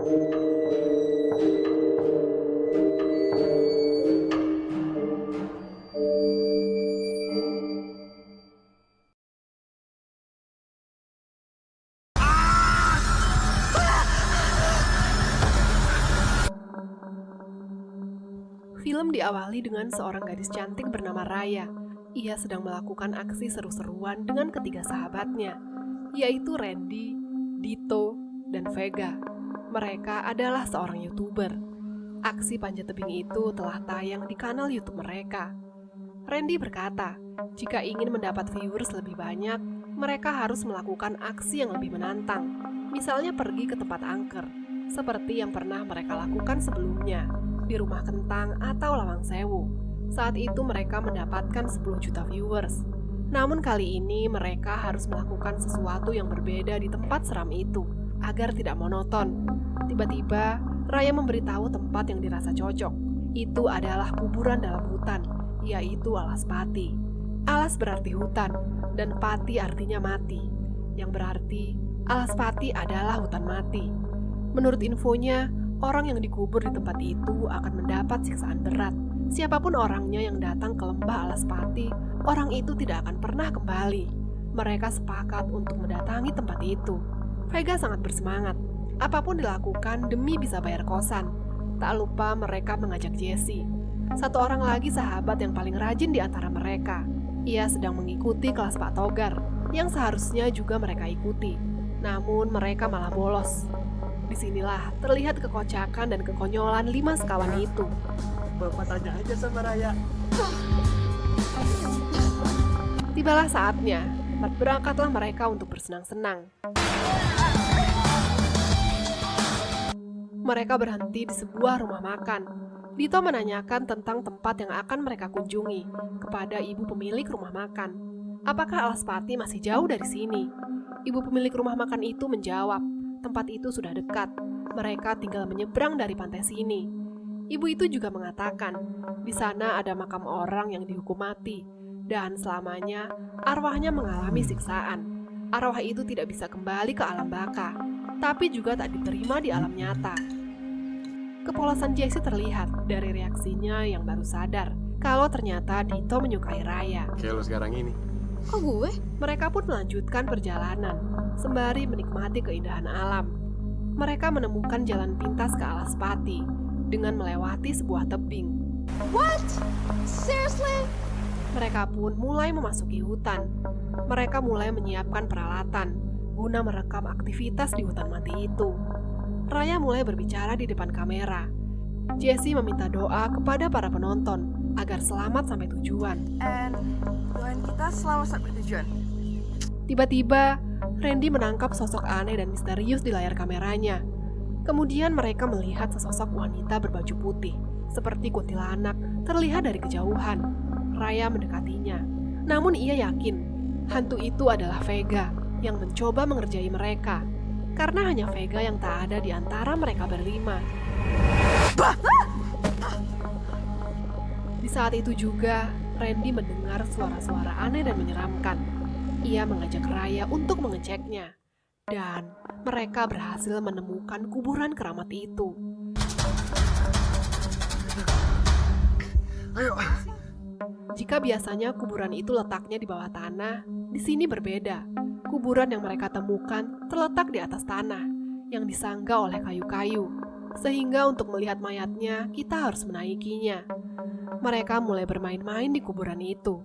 Film diawali dengan seorang gadis cantik bernama Raya. Ia sedang melakukan aksi seru-seruan dengan ketiga sahabatnya, yaitu Randy, Dito, dan Vega. Mereka adalah seorang YouTuber. Aksi panjat tebing itu telah tayang di kanal YouTube mereka. Randy berkata, jika ingin mendapat viewers lebih banyak, mereka harus melakukan aksi yang lebih menantang. Misalnya pergi ke tempat angker, seperti yang pernah mereka lakukan sebelumnya, di Rumah Kentang atau Lawang Sewu. Saat itu mereka mendapatkan 10 juta viewers. Namun kali ini mereka harus melakukan sesuatu yang berbeda di tempat seram itu, agar tidak monoton. Tiba-tiba, Raya memberitahu tempat yang dirasa cocok. Itu adalah kuburan dalam hutan, yaitu Alas Pati. Alas berarti hutan, dan Pati artinya mati, yang berarti Alas Pati adalah hutan mati. Menurut infonya, orang yang dikubur di tempat itu akan mendapat siksaan berat. Siapapun orangnya yang datang ke lembah Alas Pati, orang itu tidak akan pernah kembali. Mereka sepakat untuk mendatangi tempat itu. Vega sangat bersemangat. Apapun dilakukan demi bisa bayar kosan. Tak lupa mereka mengajak Jesse, satu orang lagi sahabat yang paling rajin di antara mereka. Ia sedang mengikuti kelas Pak Togar, yang seharusnya juga mereka ikuti. Namun mereka malah bolos. Disinilah terlihat kekocakan dan kekonyolan 5 sekawan itu. Bapak tanya aja sama Raya. Tibalah saatnya, berangkatlah mereka untuk bersenang-senang. Mereka berhenti di sebuah rumah makan. Dito menanyakan tentang tempat yang akan mereka kunjungi kepada ibu pemilik rumah makan. Apakah Alas Pati masih jauh dari sini? Ibu pemilik rumah makan itu menjawab, tempat itu sudah dekat. Mereka tinggal menyeberang dari pantai sini. Ibu itu juga mengatakan, di sana ada makam orang yang dihukum mati, dan selamanya arwahnya mengalami siksaan. Arwah itu tidak bisa kembali ke alam baka, tapi juga tak diterima di alam nyata. Kepolosan Jesse terlihat dari reaksinya yang baru sadar kalau ternyata Dito menyukai Raya. Kayak lo sekarang ini. Kok gue? Mereka pun melanjutkan perjalanan sembari menikmati keindahan alam. Mereka menemukan jalan pintas ke Alas Pati dengan melewati sebuah tebing. What? Seriously? Mereka pun mulai memasuki hutan. Mereka mulai menyiapkan peralatan guna merekam aktivitas di hutan mati itu. Raya mulai berbicara di depan kamera. Jesse meminta doa kepada para penonton agar selamat sampai tujuan. And doain kita selamat sampai tujuan. Tiba-tiba, Randy menangkap sosok aneh dan misterius di layar kameranya. Kemudian mereka melihat sesosok wanita berbaju putih, seperti kuntilanak, terlihat dari kejauhan. Raya mendekatinya. Namun ia yakin, hantu itu adalah Vega yang mencoba mengerjai mereka. Karena hanya Vega yang tak ada di antara mereka berlima. Di saat itu juga, Randy mendengar suara-suara aneh dan menyeramkan. Ia mengajak Raya untuk mengeceknya. Dan mereka berhasil menemukan kuburan keramat itu. Ayo. Jika biasanya kuburan itu letaknya di bawah tanah, di sini berbeda. Kuburan yang mereka temukan terletak di atas tanah, yang disangga oleh kayu-kayu. Sehingga untuk melihat mayatnya, kita harus menaikinya. Mereka mulai bermain-main di kuburan itu.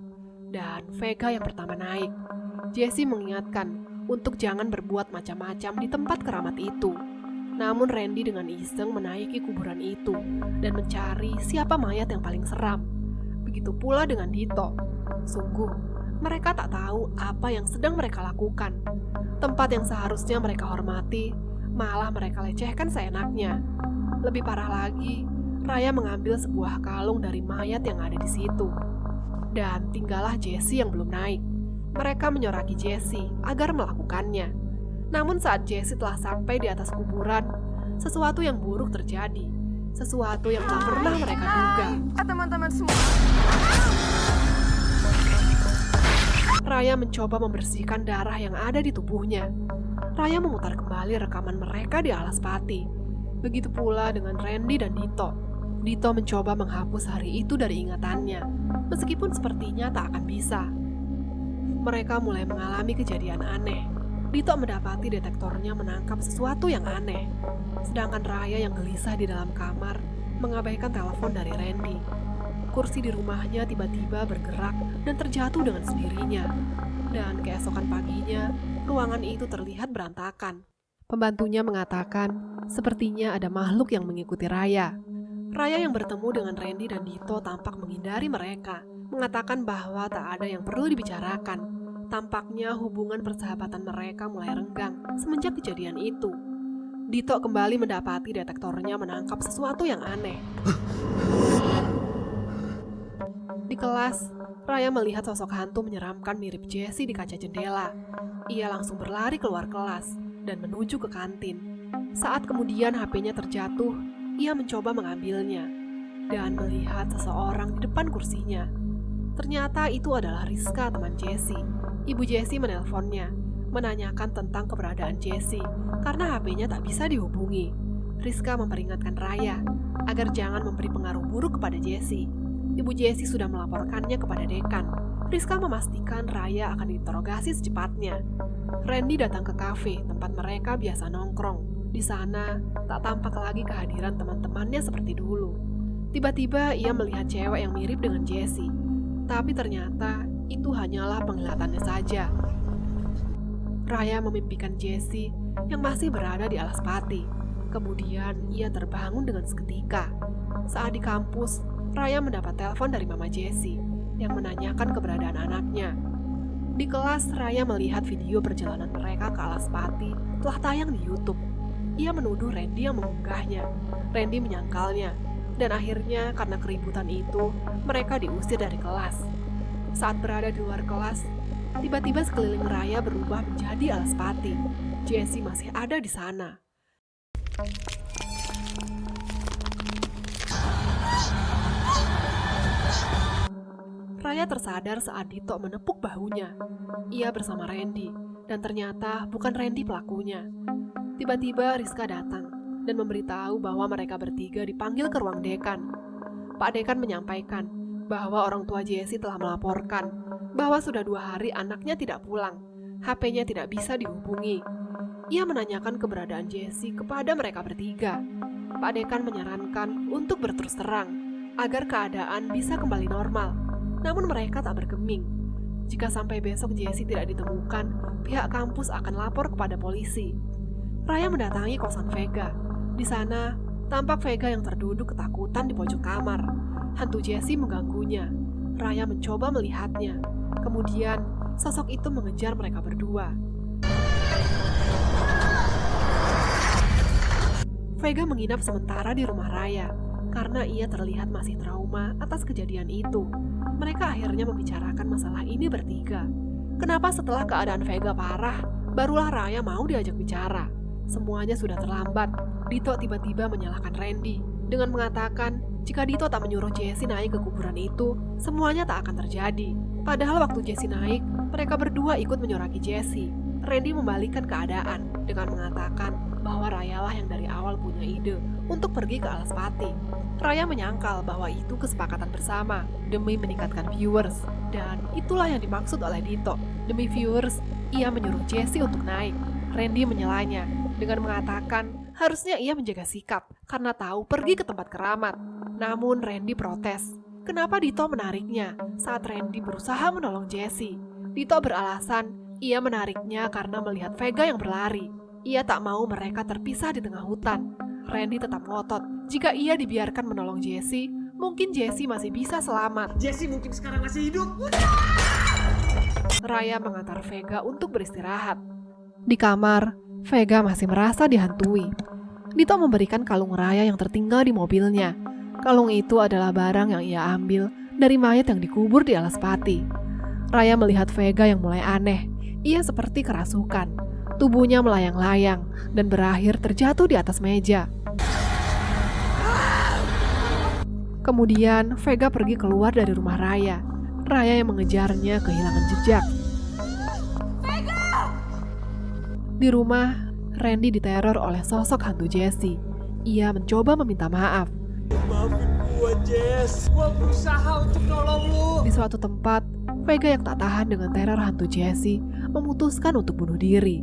Dan Vega yang pertama naik. Jesse mengingatkan untuk jangan berbuat macam-macam di tempat keramat itu. Namun Randy dengan iseng menaiki kuburan itu dan mencari siapa mayat yang paling seram. Begitu pula dengan Dito. Sungguh, mereka tak tahu apa yang sedang mereka lakukan. Tempat yang seharusnya mereka hormati, malah mereka lecehkan seenaknya. Lebih parah lagi, Raya mengambil sebuah kalung dari mayat yang ada di situ. Dan tinggallah Jesse yang belum naik. Mereka menyoraki Jesse agar melakukannya. Namun saat Jesse telah sampai di atas kuburan, sesuatu yang buruk terjadi. Sesuatu yang tak pernah mereka duga. Teman-teman semua. Raya mencoba membersihkan darah yang ada di tubuhnya. Raya memutar kembali rekaman mereka di Alas Pati. Begitu pula dengan Randy dan Dito. Dito mencoba menghapus hari itu dari ingatannya, meskipun sepertinya tak akan bisa. Mereka mulai mengalami kejadian aneh. Dito mendapati detektornya menangkap sesuatu yang aneh. Sedangkan Raya yang gelisah di dalam kamar mengabaikan telepon dari Randy. Kursi di rumahnya tiba-tiba bergerak dan terjatuh dengan sendirinya. Dan keesokan paginya, ruangan itu terlihat berantakan. Pembantunya mengatakan, sepertinya ada makhluk yang mengikuti Raya. Raya yang bertemu dengan Randy dan Dito tampak menghindari mereka, mengatakan bahwa tak ada yang perlu dibicarakan. Tampaknya hubungan persahabatan mereka mulai renggang semenjak kejadian itu. Dito kembali mendapati detektornya menangkap sesuatu yang aneh. Di kelas, Raya melihat sosok hantu menyeramkan mirip Jessie di kaca jendela. Ia langsung berlari keluar kelas dan menuju ke kantin. Saat kemudian HP-nya terjatuh, ia mencoba mengambilnya dan melihat seseorang di depan kursinya. Ternyata itu adalah Rizka, teman Jessie. Ibu Jessie menelponnya, menanyakan tentang keberadaan Jessie karena HP-nya tak bisa dihubungi. Rizka memperingatkan Raya agar jangan memberi pengaruh buruk kepada Jessie. Ibu Jessie sudah melaporkannya kepada dekan. Rizka memastikan Raya akan diinterogasi secepatnya. Randy datang ke kafe tempat mereka biasa nongkrong. Di sana, tak tampak lagi kehadiran teman-temannya seperti dulu. Tiba-tiba ia melihat cewek yang mirip dengan Jessie. Tapi ternyata itu hanyalah penglihatannya saja. Raya memimpikan Jessie yang masih berada di alas pati. Kemudian ia terbangun dengan seketika. Saat di kampus, Raya mendapat telepon dari Mama Jessie yang menanyakan keberadaan anaknya. Di kelas, Raya melihat video perjalanan mereka ke alas pati telah tayang di YouTube. Ia menuduh Randy yang mengunggahnya. Randy menyangkalnya, dan akhirnya karena keributan itu, mereka diusir dari kelas. Saat berada di luar kelas, tiba-tiba sekeliling Raya berubah menjadi alas pati. Jessie masih ada di sana. Raya tersadar saat Dito menepuk bahunya. Ia bersama Randy, dan ternyata bukan Randy pelakunya. Tiba-tiba Rizka datang dan memberitahu bahwa mereka bertiga dipanggil ke ruang dekan. Pak Dekan menyampaikan bahwa orang tua Jessie telah melaporkan bahwa sudah 2 hari anaknya tidak pulang. HP-nya tidak bisa dihubungi. Ia menanyakan keberadaan Jessie kepada mereka bertiga. Pak Dekan menyarankan untuk berterus terang agar keadaan bisa kembali normal. Namun mereka tak bergeming. Jika sampai besok Jessie tidak ditemukan, pihak kampus akan lapor kepada polisi. Raya mendatangi kosan Vega. Di sana, tampak Vega yang terduduk ketakutan di pojok kamar. Hantu Jessie mengganggunya. Raya mencoba melihatnya. Kemudian, sosok itu mengejar mereka berdua. Vega menginap sementara di rumah Raya karena ia terlihat masih trauma atas kejadian itu. Mereka akhirnya membicarakan masalah ini bertiga. Kenapa setelah keadaan Vega parah, barulah Raya mau diajak bicara? Semuanya sudah terlambat. Dito tiba-tiba menyalahkan Randy dengan mengatakan jika Dito tak menyuruh Jessie naik ke kuburan itu, semuanya tak akan terjadi. Padahal waktu Jessie naik, mereka berdua ikut menyoraki Jessie. Randy membalikkan keadaan dengan mengatakan bahwa Rayalah yang dari awal punya ide untuk pergi ke alas pati. Raya menyangkal bahwa itu kesepakatan bersama demi meningkatkan viewers, dan itulah yang dimaksud oleh Dito. Demi viewers, ia menyuruh Jessie untuk naik. Randy menyelanya dengan mengatakan harusnya ia menjaga sikap karena tahu pergi ke tempat keramat. Namun Randy protes. Kenapa Dito menariknya saat Randy berusaha menolong Jessie? Dito beralasan ia menariknya karena melihat Vega yang berlari. Ia tak mau mereka terpisah di tengah hutan. Randy tetap ngotot. Jika ia dibiarkan menolong Jessie, mungkin Jessie masih bisa selamat. Jessie mungkin sekarang masih hidup. Raya mengantar Vega untuk beristirahat. Di kamar, Vega masih merasa dihantui. Dito memberikan kalung Raya yang tertinggal di mobilnya. Kalung itu adalah barang yang ia ambil dari mayat yang dikubur di alas pati. Raya melihat Vega yang mulai aneh. Ia seperti kerasukan. Tubuhnya melayang-layang dan berakhir terjatuh di atas meja. Kemudian Vega pergi keluar dari rumah Raya. Raya yang mengejarnya kehilangan jejak. Di rumah, Randy diteror oleh sosok hantu Jessie. ia mencoba meminta maaf. Maafin gua, Jess. Gua berusaha untuk nolong lu. Di suatu tempat, Vega yang tak tahan dengan teror hantu Jessie memutuskan untuk bunuh diri.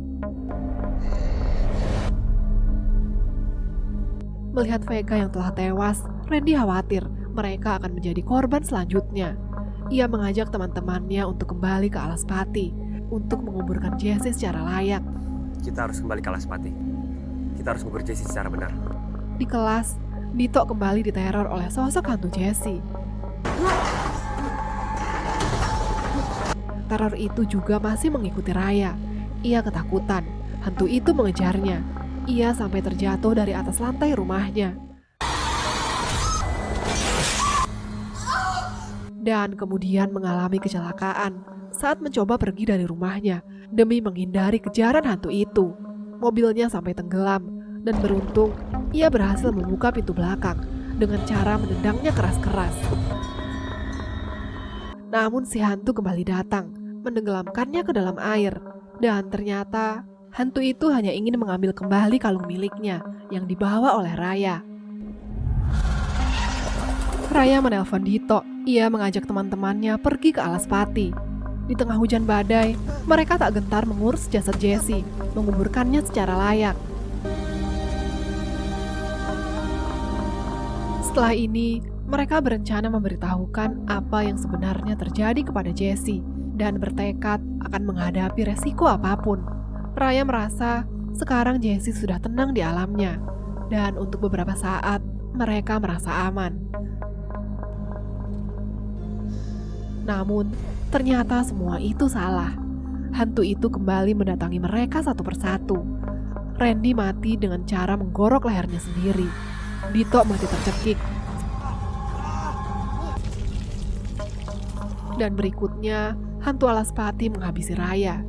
Melihat Vega yang telah tewas, Randy khawatir mereka akan menjadi korban selanjutnya. Ia mengajak teman-temannya untuk kembali ke Alaspati untuk menguburkan Jessie secara layak. Kita harus kembali ke Alaspati. Kita harus ngubur Jessie secara benar. Di kelas, Dito kembali diteror oleh sosok hantu Jessie. Teror itu juga masih mengikuti Raya. Ia ketakutan. Hantu itu mengejarnya. Ia sampai terjatuh dari atas lantai rumahnya. Dan kemudian mengalami kecelakaan saat mencoba pergi dari rumahnya demi menghindari kejaran hantu itu. Mobilnya sampai tenggelam dan beruntung ia berhasil membuka pintu belakang dengan cara menendangnya keras-keras. Namun si hantu kembali datang, menenggelamkannya ke dalam air. Dan ternyata hantu itu hanya ingin mengambil kembali kalung miliknya yang dibawa oleh Raya. Raya menelpon Dito. Ia mengajak teman-temannya pergi ke Alaspati. Di tengah hujan badai, mereka tak gentar mengurus jasad Jessie, menguburkannya secara layak. Setelah ini, mereka berencana memberitahukan apa yang sebenarnya terjadi kepada Jessie dan bertekad akan menghadapi resiko apapun. Raya merasa sekarang Jessie sudah tenang di alamnya, dan untuk beberapa saat mereka merasa aman. Namun, ternyata semua itu salah. Hantu itu kembali mendatangi mereka satu persatu. Randy mati dengan cara menggorok lehernya sendiri. Dito mati tercekik. Dan berikutnya, hantu Alaspati menghabisi Raya.